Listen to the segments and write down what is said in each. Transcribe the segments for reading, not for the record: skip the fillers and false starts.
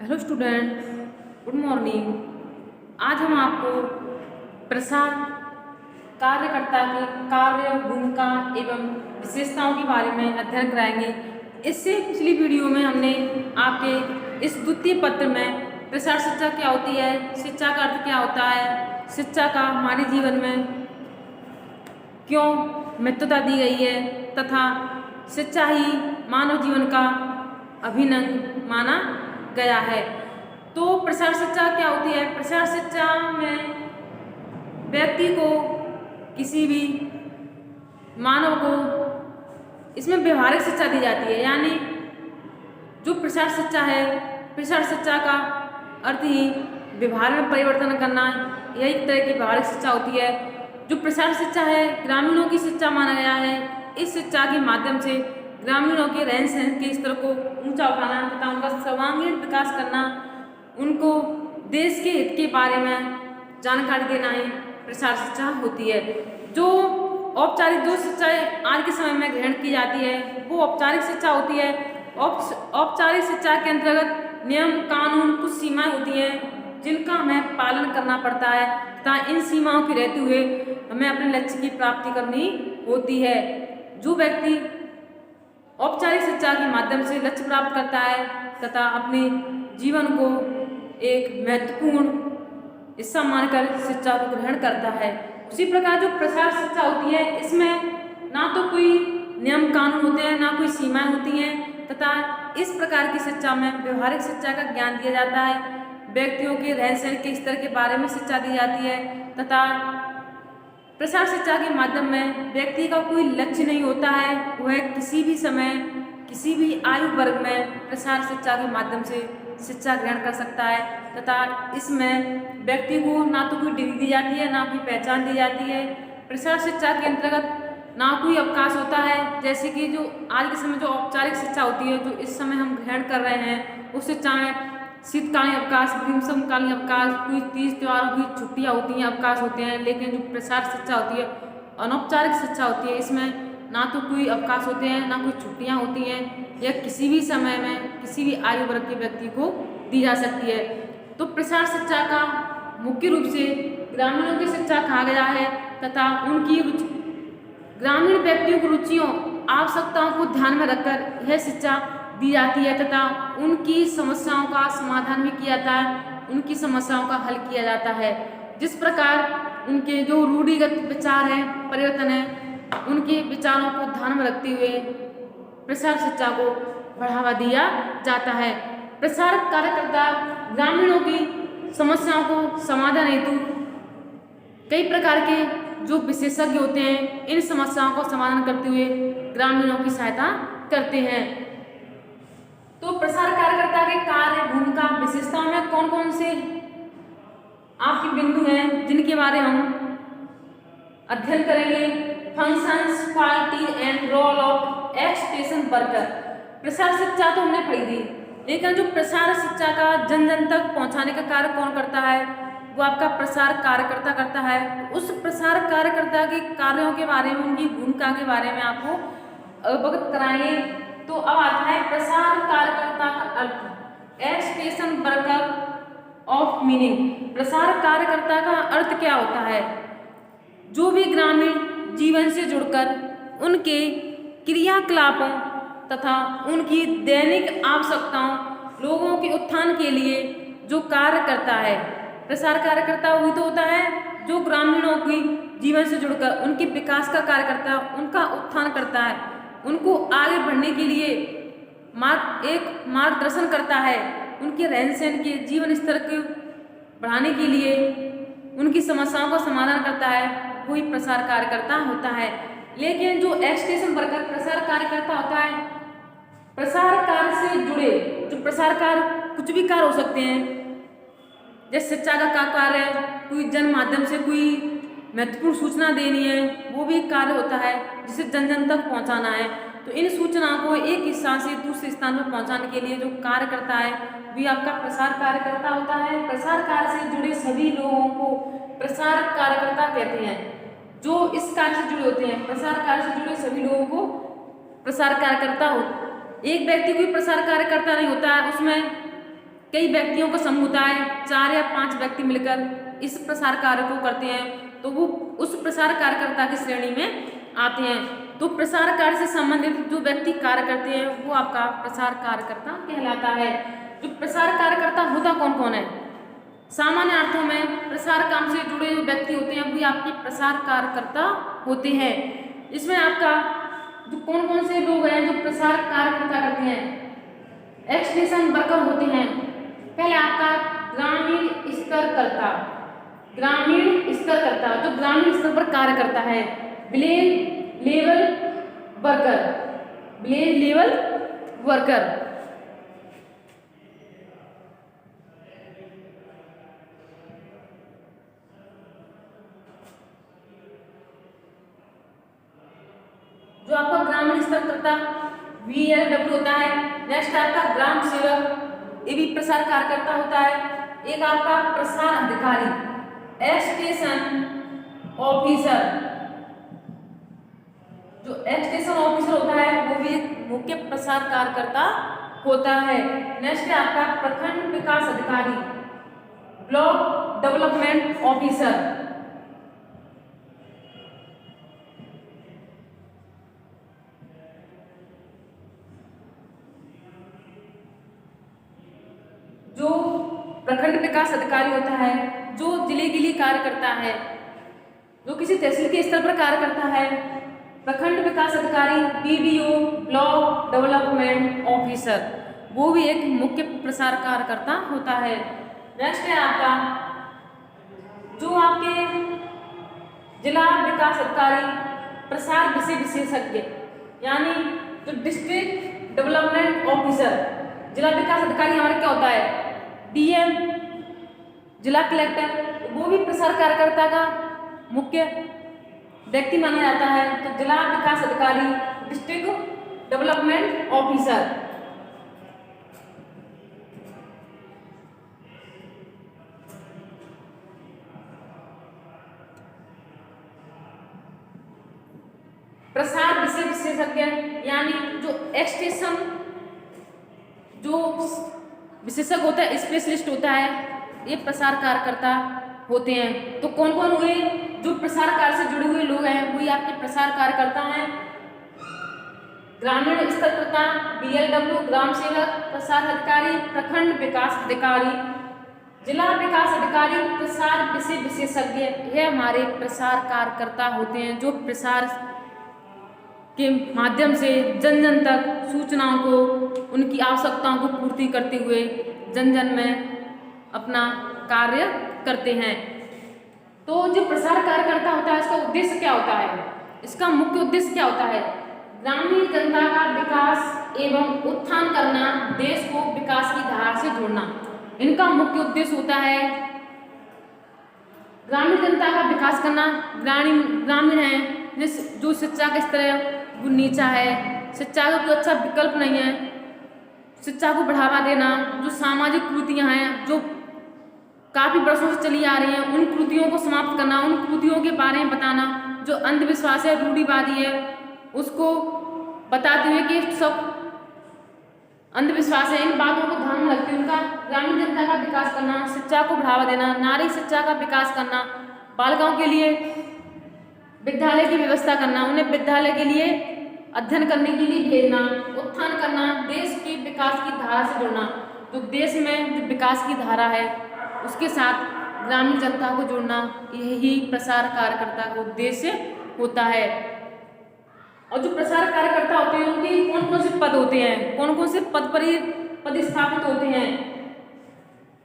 Hello student, good morning. आज हम आपको प्रसार कार्यकर्ता की कार्य, भूमिका एवं विशेषताओं के बारे में अध्ययन कराएंगे। इससे पिछली वीडियो में हमने आपके इस द्वितीय पत्र में प्रसार शिक्षा क्या होती है, शिक्षा का अर्थ क्या होता है, शिक्षा का हमारे जीवन में क्यों महत्वता दी गई है तथा शिक्षा ही मानव जीवन का अभिन्न अंग माना गया है। तो प्रसार शिक्षा क्या होती है? प्रसार शिक्षा में व्यक्ति को, किसी भी मानव को इसमें व्यवहारिक शिक्षा दी जाती है। यानी जो प्रसार शिक्षा है, प्रसार शिक्षा का अर्थ ही व्यवहार में परिवर्तन करना, यही एक तरह की व्यवहारिक शिक्षा होती है। जो प्रसार शिक्षा है ग्रामीणों की शिक्षा माना गया है। इस शिक्षा के माध्यम से ग्रामीणों के रहन सहन के स्तर को ऊंचा उठाना तथा उनका सर्वांगीण विकास करना, उनको देश के हित के बारे में जानकारी देना ही प्रसार शिक्षा होती है। जो औपचारिक जो शिक्षाएं आज के समय में ग्रहण की जाती है वो औपचारिक शिक्षा होती है। औपचारिक शिक्षा के अंतर्गत नियम कानून कुछ सीमाएं होती हैं जिनका हमें पालन करना पड़ता है तथा इन सीमाओं के रहते हुए हमें अपने लक्ष्य की प्राप्ति करनी होती है। जो व्यक्ति औपचारिक शिक्षा के माध्यम से लक्ष्य प्राप्त करता है तथा अपने जीवन को एक महत्वपूर्ण हिस्सा मानकर शिक्षा को ग्रहण करता है, उसी प्रकार जो प्रसार शिक्षा होती है इसमें ना तो कोई नियम कानून होते हैं, ना कोई सीमाएं होती हैं तथा इस प्रकार की शिक्षा में व्यवहारिक शिक्षा का ज्ञान दिया जाता है। व्यक्तियों के रहन सहन के स्तर के बारे में शिक्षा दी जाती है तथा प्रसार शिक्षा के माध्यम में व्यक्ति का कोई लक्ष्य नहीं होता है, वह किसी भी समय किसी भी आयु वर्ग में प्रसार शिक्षा के माध्यम से शिक्षा ग्रहण कर सकता है तथा इसमें व्यक्ति को ना तो कोई डिग्री दी जाती है, ना कोई पहचान दी जाती है। प्रसार शिक्षा के अंतर्गत ना कोई अवकाश होता है, जैसे कि जो आज के समय जो औपचारिक शिक्षा होती है, जो इस समय हम ग्रहण कर रहे हैं, उस शिक्षा में शीतकालीन अवकाश, ग्रीष्मकालीन अवकाश, कोई तीज त्योहारों की छुट्टियाँ होती हैं, अवकाश होते हैं। लेकिन जो प्रसार शिक्षा होती है, अनौपचारिक शिक्षा होती है, इसमें ना तो कोई अवकाश होते हैं, ना कोई छुट्टियाँ होती हैं, यह किसी भी समय में किसी भी आयु वर्ग के व्यक्ति को दी जा सकती है। तो प्रसार शिक्षा का मुख्य रूप से ग्रामीणों की शिक्षा कहा गया है तथा उनकी ग्रामीण व्यक्तियों की रुचियों आवश्यकताओं को ध्यान में रखकर यह शिक्षा दी जाती है तथा उनकी समस्याओं का समाधान भी किया जाता है, उनकी समस्याओं का हल किया जाता है। जिस प्रकार उनके जो रूढ़िगत विचार हैं, परिवर्तन है, उनके विचारों को ध्यान में रखते हुए प्रसार शिक्षा को बढ़ावा दिया जाता है। प्रसार कार्यकर्ता ग्रामीणों की समस्याओं को समाधान हेतु कई प्रकार के जो विशेषज्ञ होते हैं, इन समस्याओं को समाधान करते हुए ग्रामीणों की सहायता करते हैं। तो प्रसार कार्यकर्ता के कार्य, भूमिका, विशेषताओं में कौन कौन से आपके बिंदु हैं जिनके बारे में हम अध्ययन करेंगे? Functions, quality and role of extension worker. प्रसार शिक्षा तो हमने पढ़ी थी, लेकिन जो प्रसार शिक्षा का जन जन तक पहुंचाने का कार्य कौन करता है? वो आपका प्रसार कार्यकर्ता करता है। उस प्रसार कार्यकर्ता के कार्यों के बारे में, उनकी भूमिका के बारे में आपको अवगत कराएंगे। तो अब आता है प्रसार कार्यकर्ता का अर्थ, एक्सटेंशन वर्कर ऑफ मीनिंग। प्रसार कार्यकर्ता का अर्थ क्या होता है? जो भी ग्रामीण जीवन से जुड़कर उनके क्रियाकलापों तथा उनकी दैनिक आवश्यकताओं, लोगों के उत्थान के लिए जो कार्य करता है। प्रसार कार्यकर्ता वही तो होता है जो ग्रामीणों की जीवन से जुड़कर उनके विकास का कार्य करता है, उनका उत्थान करता है, उनको आगे बढ़ने के लिए एक मार्गदर्शन करता है, उनके रहन सहन के जीवन स्तर को बढ़ाने के लिए उनकी समस्याओं का समाधान करता है, वही प्रसार कार्यकर्ता होता है। लेकिन जो एक्सटेंशन वर्कर प्रसार कार्यकर्ता होता है, प्रसार कार्य से जुड़े जो प्रसार कार्य कुछ भी कार्य हो सकते हैं, जैसे शिक्षा का कार्य है, कोई जन माध्यम से कोई महत्वपूर्ण सूचना देनी है, वो भी एक कार्य होता है जिसे जन जन तक पहुंचाना है। तो इन सूचनाओं को एक स्थान से दूसरे स्थान पर पहुंचाने के लिए जो कार्य करता है भी आपका प्रसार कार्यकर्ता होता है। प्रसार कार्य से जुड़े सभी लोगों को प्रसार कार्यकर्ता कहते हैं। जो इस कार्य से जुड़े होते हैं, प्रसार कार्य से जुड़े सभी लोगों को प्रसार कार्यकर्ता हो। एक व्यक्ति कोई प्रसार कार्यकर्ता नहीं होता है, उसमें कई व्यक्तियों का समूह होता है, 4 या 5 व्यक्ति मिलकर इस प्रसार कार्य को करते हैं, तो वो उस प्रसार कार्यकर्ता की श्रेणी में आते हैं। तो प्रसार कार्य से संबंधित जो व्यक्ति कार्य करते हैं वो आपका प्रसार कार्यकर्ता कहलाता है। जो प्रसार कार्यकर्ता होता कौन कौन है? सामान्य अर्थों में प्रसार काम से जुड़े जो व्यक्ति होते हैं वो आपके प्रसार कार्यकर्ता होते हैं। इसमें आपका जो कौन कौन से लोग हैं जो प्रसार कार्यकर्ता करते हैं, एक्सटेंशन वर्कर होते हैं। पहले आपका ग्रामीण स्तरकर्ता, ग्रामीण स्तरकर्ता जो ग्रामीण स्तर पर कार्य करता है। Village level worker, village level worker. जो आपका ग्रामीण स्तरकर्ता VLW होता है। नेक्स्ट आपका ग्राम सेवक, ये भी प्रसार कार्यकर्ता होता है। एक आपका प्रसार अधिकारी, एक्सटेंशन ऑफिसर, जो एक्सटेंशन ऑफिसर होता है वो भी एक मुख्य प्रसार कार्यकर्ता होता है। नेक्स्ट है आपका प्रखंड विकास अधिकारी, ब्लॉक डेवलपमेंट ऑफिसर। जो प्रखंड विकास अधिकारी होता है जो जिले के लिए कार्य करता है, जो किसी तहसील के स्तर पर कार्य करता है। प्रखंड विकास अधिकारी BDO, ब्लॉक डेवलपमेंट ऑफिसर, वो भी एक मुख्य प्रसार कार्यकर्ता होता है। नेक्स्ट है आपका जो आपके जिला विकास अधिकारी, प्रसार विषय विशेषज्ञ, यानी जो डिस्ट्रिक्ट डेवलपमेंट ऑफिसर। जिला विकास अधिकारी हमारा क्या होता है? DM, जिला कलेक्टर, वो भी प्रसार कार्यकर्ता का मुख्य व्यक्ति माना जाता है। तो जिला विकास अधिकारी, डिस्ट्रिक्ट डेवलपमेंट ऑफिसर। प्रसार विषय विशेषज्ञ यानी जो एक्सटेंशन जो विशेषज्ञ होता है, स्पेशलिस्ट होता है, ये प्रसार कार्यकर्ता होते हैं। तो कौन कौन हुए जो प्रसार कार्य से जुड़े हुए लोग हैं वही आपके प्रसार कार्यकर्ता हैं। ग्रामीण स्तरकर्ता BLW, ग्राम सेवक, प्रसार अधिकारी, प्रखंड विकास अधिकारी, जिला विकास अधिकारी, प्रसार विषय विशेषज्ञ, ये हमारे प्रसार कार्यकर्ता होते हैं जो प्रसार के माध्यम से जन जन तक सूचनाओं को, उनकी आवश्यकताओं को पूर्ति करते हुए जन जन में अपना कार्य करते हैं। तो जो प्रसार कार्यकर्ता होता है इसका उद्देश्य क्या होता है? इसका मुख्य उद्देश्य क्या होता है? ग्रामीण जनता का विकास एवं उत्थान करना, देश को विकास की धारा से जोड़ना, इनका मुख्य उद्देश्य होता है। ग्रामीण जनता का विकास करना, ग्रामीण है जो शिक्षा का स्तर है वो नीचा है, शिक्षा का कोई अच्छा विकल्प नहीं है, शिक्षा को बढ़ावा देना, जो सामाजिक कुरीतियाँ हैं जो काफ़ी वर्षों से चली आ रही हैं उन कुरीतियों को समाप्त करना, उन कुरीतियों के बारे में बताना, जो अंधविश्वास है, रूढ़िवादी है, उसको बताते हुए कि सब अंधविश्वास है, इन बातों को ध्यान में रखते हुए उनका ग्रामीण जनता का विकास करना, शिक्षा को बढ़ावा देना, नारी शिक्षा का विकास करना, बालिकाओं के लिए विद्यालय की व्यवस्था करना, उन्हें विद्यालय के लिए अध्ययन करने के लिए भेजना, उत्थान करना, देश के विकास की धारा से जोड़ना। तो देश में जो विकास की धारा है उसके साथ ग्रामीण जनता को जोड़ना, यही प्रसार कार्यकर्ता का उद्देश्य होता है। और जो प्रसार कार्यकर्ता होते हैं उनके कौन कौन से पद होते हैं, कौन कौन से पद पर पदस्थापित होते हैं?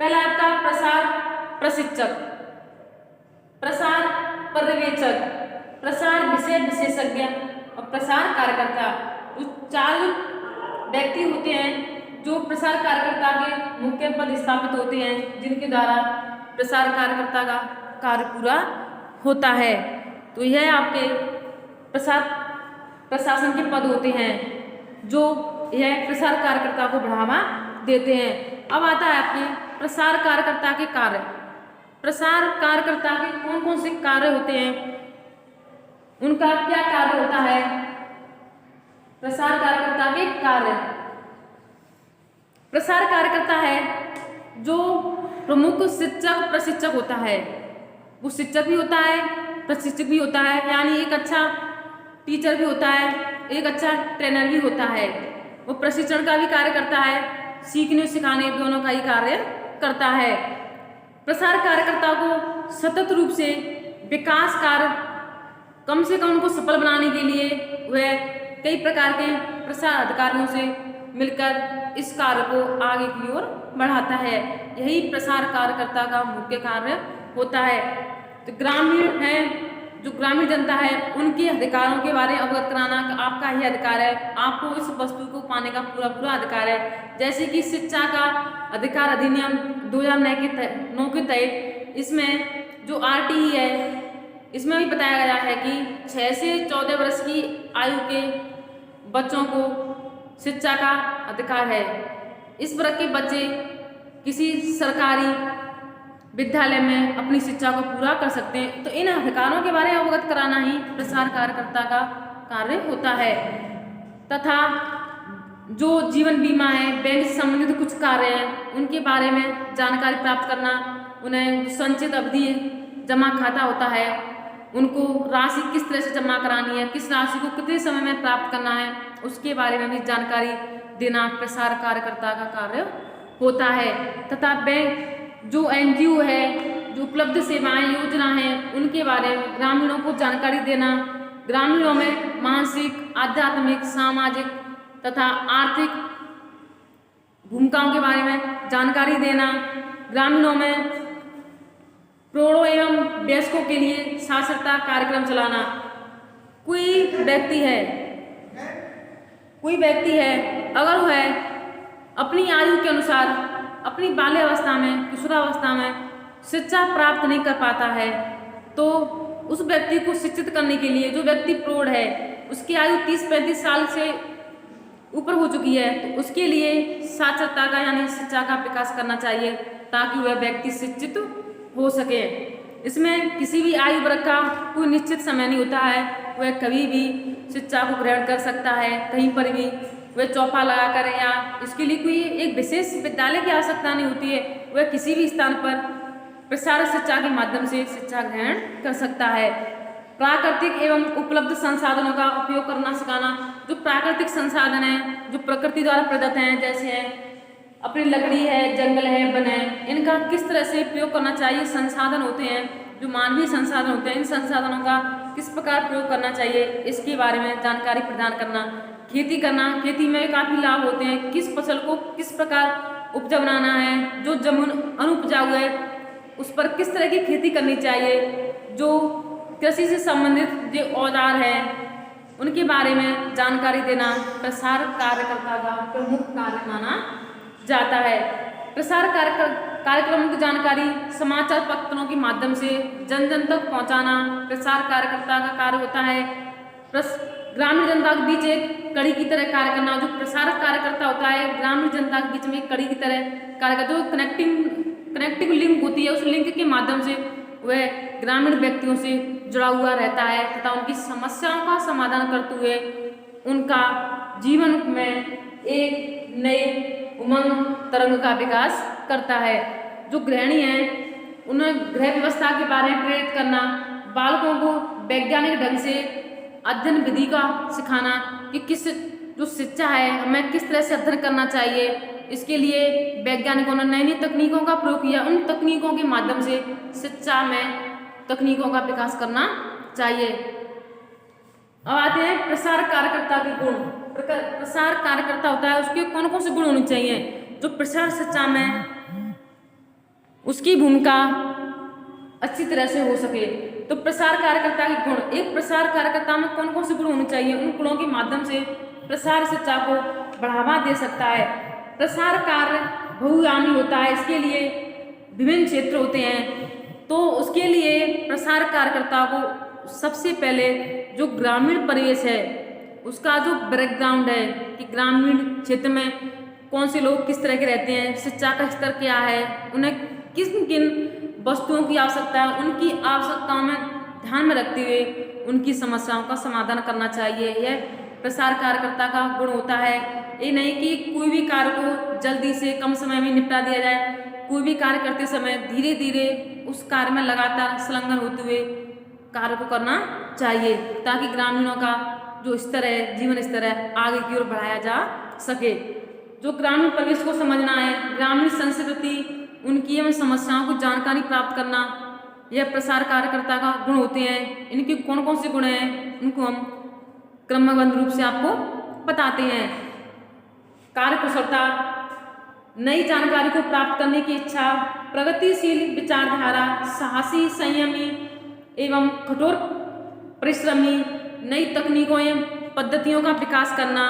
पहला आपका प्रसार प्रशिक्षक, प्रसार पर्यवेक्षक, प्रसार विषय विशेषज्ञ और प्रसार कार्यकर्ता। तो 4 व्यक्ति होते हैं जो प्रसार कार्यकर्ता के मुख्य पद स्थापित होते हैं, जिनके द्वारा प्रसार कार्यकर्ता का कार्य पूरा होता है। तो यह आपके प्रशासन के पद होते हैं जो यह प्रसार कार्यकर्ता को बढ़ावा देते हैं। अब आता है आपके प्रसार कार्यकर्ता के कार्य। प्रसार कार्यकर्ता के कौन कौन से कार्य होते हैं, उनका क्या कार्य होता है? प्रसार कार्यकर्ता के कार्य, प्रसार कार्यकर्ता है जो प्रमुख शिक्षक प्रशिक्षक होता है, वो शिक्षक भी होता है, प्रशिक्षक भी होता है, यानी एक अच्छा टीचर भी होता है, एक अच्छा ट्रेनर भी होता है। वो प्रशिक्षण का भी कार्य करता है, सीखने सिखाने दोनों का ही कार्य करता है। प्रसार कार्यकर्ता को सतत रूप से विकास कार्य कम से कम उनको सफल बनाने के लिए वह कई प्रकार के प्रसार अधिकारियों से मिलकर इस कार्य को आगे की ओर बढ़ाता है। यही प्रसार कार्यकर्ता का मुख्य कार्य होता है। तो ग्रामीण है, जो ग्रामीण जनता है, उनके अधिकारों के बारे में अवगत कराना आपका ही अधिकार है। आपको इस वस्तु को पाने का पूरा अधिकार है। जैसे कि शिक्षा का अधिकार अधिनियम 2009 के तहत इसमें जो RTE है, इसमें भी बताया गया है कि 6 से 14 वर्ष की आयु के बच्चों को शिक्षा का अधिकार है। इस वर्ग के बच्चे किसी सरकारी विद्यालय में अपनी शिक्षा को पूरा कर सकते हैं। तो इन अधिकारों के बारे में अवगत कराना ही प्रसार कार्यकर्ता का कार्य होता है। तथा जो जीवन बीमा है, बैंक से संबंधित कुछ कार्य हैं, उनके बारे में जानकारी प्राप्त करना, उन्हें संचित अवधि जमा खाता होता है, उनको राशि किस तरह से जमा करानी है, किस राशि को कितने समय में प्राप्त करना है, उसके बारे में भी जानकारी देना प्रसार कार्यकर्ता का कार्य होता है। तथा बैंक जो NGO है, जो उपलब्ध सेवाएं योजना है, उनके बारे में ग्रामीणों को जानकारी देना, ग्रामीणों में मानसिक, आध्यात्मिक, सामाजिक तथा आर्थिक भूमिकाओं के बारे में जानकारी देना, ग्रामीणों में प्रौढ़ों एवं वयस्कों के लिए साक्षरता कार्यक्रम चलाना। कोई व्यक्ति है अगर वह अपनी आयु के अनुसार अपनी बाल्यावस्था में, किशोरावस्था में शिक्षा प्राप्त नहीं कर पाता है, तो उस व्यक्ति को शिक्षित करने के लिए, जो व्यक्ति प्रौढ़ है, उसकी आयु 30-35 साल से ऊपर हो चुकी है, तो उसके लिए साक्षरता का यानी शिक्षा का विकास करना चाहिए ताकि वह व्यक्ति शिक्षित हो सके। इसमें किसी भी आयु वर्ग का कोई निश्चित समय नहीं होता है, वह कभी भी शिक्षा को ग्रहण कर सकता है, कहीं पर भी वह चौपा लगाकर, या इसके लिए कोई एक विशेष विद्यालय की आवश्यकता नहीं होती है, वह किसी भी स्थान पर प्रसार शिक्षा के माध्यम से शिक्षा ग्रहण कर सकता है। प्राकृतिक एवं उपलब्ध संसाधनों का उपयोग करना सिखाना। जो प्राकृतिक संसाधन है, जो प्रकृति द्वारा प्रदत्त हैं, जैसे है अपनी लकड़ी है, जंगल है, वन है, इनका किस तरह से उपयोग करना चाहिए। संसाधन होते हैं जो मानवीय संसाधन होते हैं, इन संसाधनों का किस प्रकार प्रयोग करना चाहिए, इसके बारे में जानकारी प्रदान करना। खेती करना, खेती में काफ़ी लाभ होते हैं, किस फसल को किस प्रकार उपजा बनाना है, जो जमीन अनुपजाऊ है उस पर किस तरह की खेती करनी चाहिए, जो कृषि से संबंधित जो औजार हैं उनके बारे में जानकारी देना प्रसार कार्यकर्ता का प्रमुख कार्य माना जाता है। प्रसार कार्यक्रमों की जानकारी समाचार पत्रों के माध्यम से जन जन तक पहुंचाना प्रसार कार्यकर्ता का कार्य होता है। ग्रामीण जनता के बीच एक कड़ी की तरह कार्य करना। जो प्रसारक कार्यकर्ता होता है ग्रामीण जनता के बीच में एक कड़ी की तरह कार्य करता है। जो कनेक्टिंग लिंक होती है, उस लिंक के माध्यम से वह ग्रामीण व्यक्तियों से जुड़ा हुआ रहता है तथा उनकी समस्याओं का समाधान करते हुए उनका जीवन में एक नए उमंग तरंग का विकास करता है। जो गृहिणी है उन्हें गृह व्यवस्था के बारे में प्रेरित करना, बालकों को वैज्ञानिक ढंग से अध्ययन विधि का सिखाना कि किस जो शिक्षा है हमें किस तरह से अध्ययन करना चाहिए। इसके लिए वैज्ञानिकों ने नई नई तकनीकों का प्रयोग किया, उन तकनीकों के माध्यम से शिक्षा में तकनीकों का विकास करना चाहिए। अब आते हैं प्रसार कार्यकर्ता के गुण। प्रसार कार्यकर्ता होता है उसके कौन कौन से गुण होने चाहिए जो प्रसार शिक्षा में उसकी भूमिका अच्छी तरह से हो सके। तो प्रसार कार्यकर्ता के गुण, एक प्रसार कार्यकर्ता में कौन कौन से गुण होने चाहिए, उन गुणों के माध्यम से प्रसार शिक्षा को बढ़ावा दे सकता है। प्रसार कार्य बहुआयामी होता है, इसके लिए विभिन्न क्षेत्र होते हैं। तो उसके लिए प्रसार कार्यकर्ता को सबसे पहले जो ग्रामीण परिवेश है उसका जो बैकग्राउंड है कि ग्रामीण क्षेत्र में कौन से लोग किस तरह के रहते हैं, शिक्षा का स्तर क्या है, उन्हें किन किन वस्तुओं की आवश्यकता है, उनकी आवश्यकताओं में ध्यान में रखते हुए उनकी समस्याओं का समाधान करना चाहिए। यह प्रसार कार्यकर्ता का गुण होता है। ये नहीं कि कोई भी कार्य को जल्दी से कम समय में निपटा दिया जाए, कोई भी कार्य करते समय धीरे धीरे उस कार्य में लगातार संलग्न होते हुए कार्य को करना चाहिए, ताकि ग्रामीणों का जो स्तर है, जीवन स्तर है, आगे की ओर बढ़ाया जा सके। जो ग्रामीण परिवेश को समझना है, ग्रामीण संस्कृति, उनकी एवं समस्याओं को जानकारी प्राप्त करना, यह प्रसार कार्यकर्ता का गुण होते हैं। इनके कौन कौन से गुण हैं, उनको हम क्रमबद्ध रूप से आपको बताते हैं। कार्य कुशलता, नई जानकारी को प्राप्त करने की इच्छा, प्रगतिशील विचारधारा, साहसी, संयमी एवं कठोर परिश्रमी, नई तकनीकों एवं पद्धतियों का विकास करना,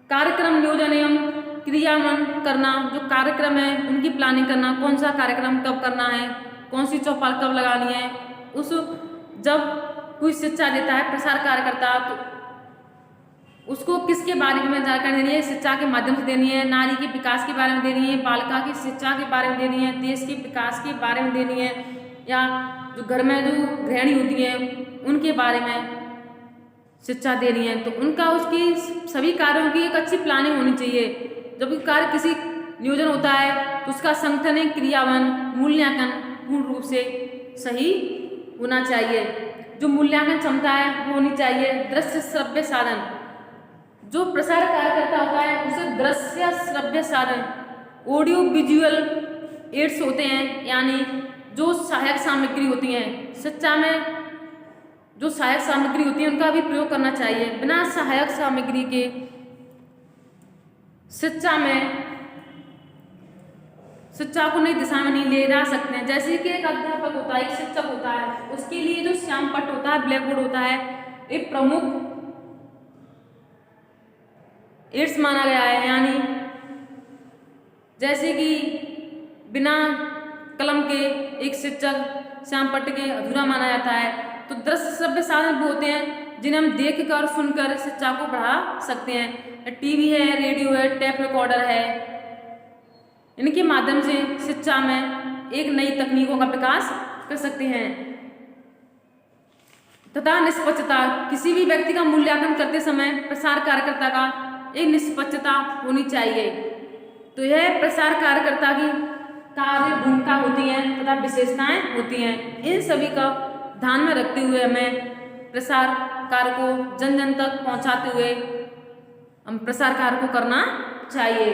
कार्यक्रम नियोजन एवं क्रियान्वयन करना, जो कार्यक्रम है उनकी प्लानिंग करना, कौन सा कार्यक्रम कब करना है, कौन सी चौपाल कब लगानी है। उस जब कोई शिक्षा देता है प्रसार कार्यकर्ता, तो उसको किसके बारे में जानकारी देनी है, शिक्षा के माध्यम से देनी है, नारी के विकास के बारे में देनी है, बालिका की शिक्षा के बारे में देनी है, देश के विकास के बारे में देनी है, या जो घर में जो गृहिणी होती है उनके बारे में शिक्षा देनी है। तो उनका उसकी सभी कार्यों की एक अच्छी प्लानिंग होनी चाहिए। जब कार्य किसी नियोजन होता है तो उसका संगठन, क्रियान्वयन, मूल्यांकन पूर्ण रूप से सही होना चाहिए। जो मूल्यांकन क्षमता है वो होनी चाहिए। दृश्य श्रव्य साधन, जो प्रसार कार्यकर्ता होता है उसे दृश्य श्रव्य साधन, ऑडियो विजुअल एड्स होते हैं, यानी जो सहायक सामग्री होती हैं, शिक्षा में जो सहायक सामग्री होती है उनका भी प्रयोग करना चाहिए। बिना सहायक सामग्री के शिक्षा को नई दिशा में नहीं ले जा सकते हैं। जैसे कि एक अध्यापक होता है, एक शिक्षक होता है, उसके लिए जो श्याम पट्ट होता है, ब्लैक बोर्ड होता है, एक प्रमुख एड्स माना गया है। यानी जैसे कि बिना कलम के एक शिक्षक श्याम पट्ट के अधूरा माना जाता है। तो दृश्य श्रव्य साधन भी होते हैं जिन्हें हम देख कर सुनकर शिक्षा को बढ़ा सकते हैं। टीवी है, रेडियो है, टेप रिकॉर्डर है, इनके माध्यम से शिक्षा में एक नई तकनीकों का विकास कर सकते हैं। तथा निष्पक्षता, किसी भी व्यक्ति का मूल्यांकन करते समय प्रसार कार्यकर्ता का एक निष्पक्षता होनी चाहिए। तो यह प्रसार कार्यकर्ता की कार्य भूमिका होती है तथा विशेषताएं होती हैं। इन सभी का ध्यान में रखते हुए हमें प्रसार कार्य को जन जन तक पहुंचाते हुए हम प्रसार कार्य को करना चाहिए।